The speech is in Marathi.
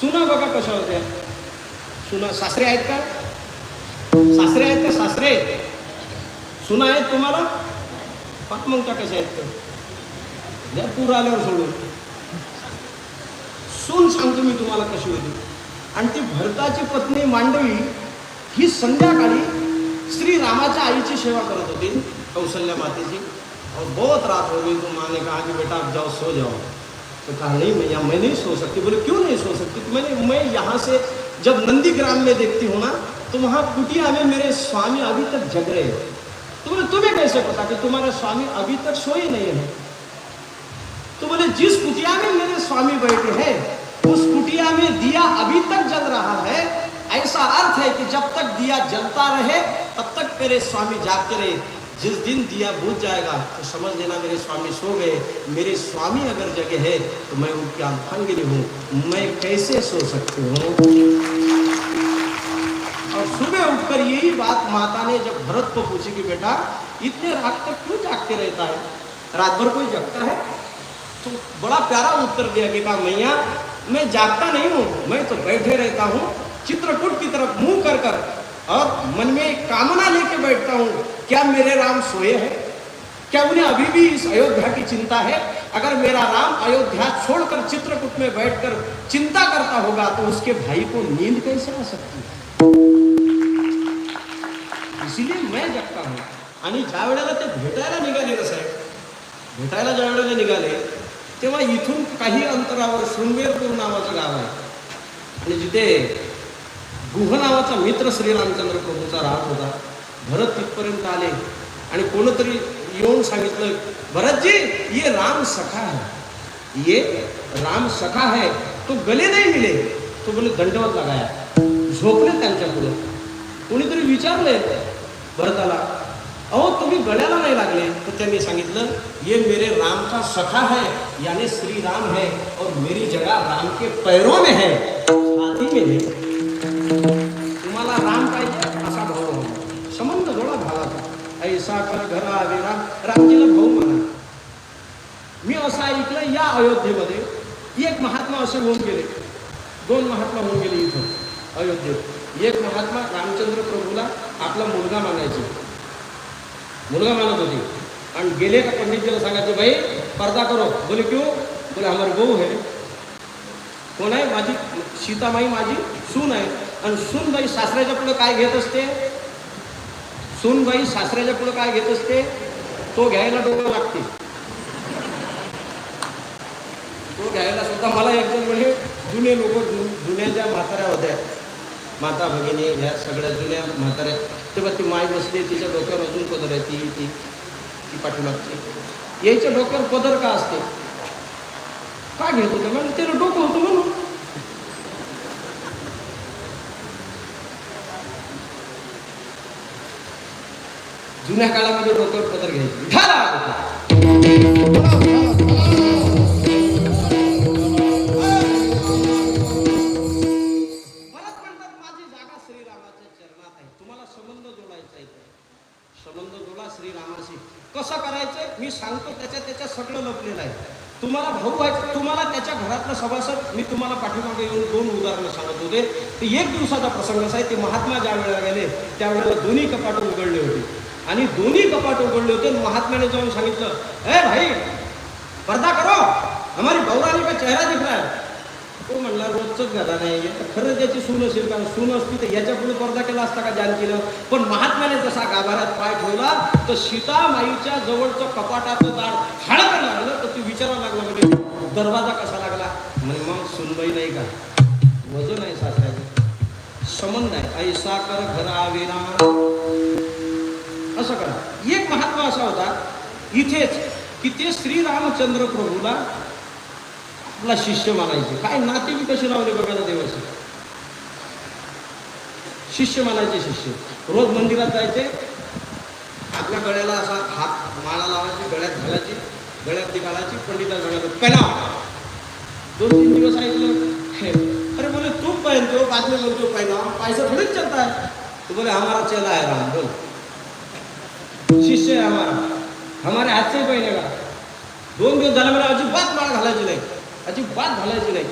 सुना बघा कशा होत्या. सुना सासरे आहेत का? सासरे आहेत का? सासरे सुना आहेत तुम्हाला? पाच मग का कशा आहेत तर द्या पूर आल्यावर सोडून. सून सांगतो मी तुम्हाला कशी होती. आणि ती भरताची पत्नी मांडवी ही संध्याकाळी श्रीरामाच्या आईची सेवा करत होती, कौशल्या मातेची. और बहुत रात हो गई तो माँ ने कहा कि बेटा आप जाओ सो जाओ. तो कहा नहीं मैं नहीं सो सकती. बोले क्यों नहीं सो सकती? तो मैं यहाँ से जब नंदीग्राम में देखती हूँ ना तो वहाँ कुटिया में मेरे स्वामी अभी तक जग रहे हैं. तो बोले तुम्हें कैसे पता कि तुम्हारे स्वामी अभी तक सोए नहीं है? तो बोले जिस कुटिया में मेरे स्वामी बैठे हैं उस कुटिया में दिया अभी तक जल रहा है. ऐसा अर्थ है कि जब तक दिया जलता रहे तब तक मेरे स्वामी जागते रहे. जिस दिन दिया बुझ जाएगा तो समझ लेना मेरे स्वामी सो गए. मेरे स्वामी अगर जगे है तो मैं उनकी अर्धांगिनी हूँ. मैं कैसे सो सकती हूँ? और सुबह उठकर यही बात माता ने जब भरत को पूछी कि बेटा इतने रात तक क्यों जागते रहता है? रात भर कोई जगता है? तो बड़ा प्यारा उत्तर दिया कि कहा मैया मैं जागता नहीं हूँ, मैं तो बैठे रहता हूँ चित्रकूट की तरफ मुंह कर कर और मन में एक कामना लेके बैठता हूँ. क्या मेरे राम सोए हैं? क्या उन्हें अभी भी इस अयोध्या की चिंता है? अगर मेरा राम अयोध्या छोड़कर चित्रकूट में बैठकर चिंता करता होगा तो उसके भाई को नींद कैसे आ सकती है? इसीलिए मैं जगता हूँ. आणि ज्या वेळेला ते भेटायला निघाले ना साहेब, भेटायला ज्या वेळेला निघाले तेव्हा इथून काही अंतरावर शृंगेरपूर नावाचं गाव आहे आणि जिथे गुह नावाचा मित्र श्रीरामचंद्र प्रभूचा राहत होता. भरत तिथपर्यंत आले आणि कोणतरी येऊन सांगितलं भरतजी ये राम सखा है, ये राम सखा है. तो गले नहीं मिले. तो बोले दंडवत लगाया. झोपले त्यांच्या पुढे. कोणीतरी विचारले भरताला अहो तुम्ही गळ्याला नाही लागले. तर त्यांनी सांगितलं ये मेरे राम का सखा है यानी श्री राम है और मेरी जगह राम के पैरों में है, छाती में नहीं. तुम्हाला राम पाहिजे असा भाऊ संबंध जोडा भावाचा. ऐसा कर घरा राम. रामजीला भाऊ म्हणा. मी असं ऐकलं या अयोध्येमध्ये एक महात्मा असे होऊन गेले, दोन महात्मा होऊन गेले इथं अयोध्येत. एक महात्मा रामचंद्र प्रभूला आपला मुलगा मानायचे, मुलगा मानत होती. आणि गेले का पंडितजीला सांगायचे भाई पर्दा करो. बोले क्यों? बोले हमारी बहू है. कोण आहे? माझी सीतामाई माझी सून आहे. आणि सूनबाई सासऱ्याच्या पुढे काय घेत असते? सूनबाई सासऱ्याच्या पुढे काय घेत असते? तो घ्यायला डोकं लागते. तो घ्यायला सुद्धा मला एकदम म्हणजे जुने लोक, जुन्या ज्या म्हाताऱ्या होत्या, माता भगिनी ह्या सगळ्या जुन्या म्हाताऱ्या, तेव्हा ती माय बसली तिच्या डोक्यावर अजून पदर आहे, ती पाठीमागची. यायच्या डोक्यावर पदर का असते? का घेत होतं? म्हणजे त्याला डोकं होतं म्हणून. जुन्या काळामध्ये डोक्यावर पदर घ्यायचे. संबंध जोडा श्रीरामाशी. कसं करायचं मी सांगतो. त्याच्या सगळं लपलेलं आहे. तुम्हाला भाऊ आहे, तुम्हाला त्याच्या घरातलं सभासद. मी तुम्हाला पाठीमागे येऊन दोन उदाहरणं सांगत होते. ते एक दिवसाचा प्रसंग आहे. ते महात्मा ज्या वेळेला गेले त्यावेळेला दोन्ही कपाट उघडले होते आणि दोन्ही कपाट उघडले होते. महात्म्याने जाऊन सांगितलं ए भाई पर्दा करो, हमारी बौरानी का चेहरा दिख रहा है. तो म्हणला रोजच घरा नाही. खरं त्याची सून असेल का? सून असती तर याच्या पुढे पर्दा केला असता का जान केलं? पण महात्म्याने जसा गाभाऱ्यात पाय ठेवला तर सीतामाईच्या जवळचं कपाटाचं दार हळकं लागलं. तर ती विचारायला लागला म्हणजे दरवाजा कसा लागला? म्हणजे मग सूनबाई नाही का? वजन आहे सासऱ्याचं, संबंध आहे. ऐसा कर घरा विरा असं करा. एक महात्मा असा होता इथेच की ते श्रीरामचंद्र प्रभूला आपला शिष्य मानायचे. काय नाते बी कसे लावले बघायला देवाचे. शिष्य मानायचे. शिष्य रोज मंदिरात जायचे. आपल्या गळ्याला असा हात माळा लावायची, गळ्यात घालायची, गळ्यात ती घालायची. पंडिता गळ्यात पहिला 2-3 दिवस ऐकलं. अरे बोले तू पहनते हो, बाद में बोलते पहिला पैसा थोड़ी चलता है. तो बोले हमारा चेला है राम. बोल शिष्य है हमारा, हमारे हाथ से ही पहनेगा. 2 दिवस झाले मला अजिबात माळ घालायची नाही, अजिबात घालायची नाही.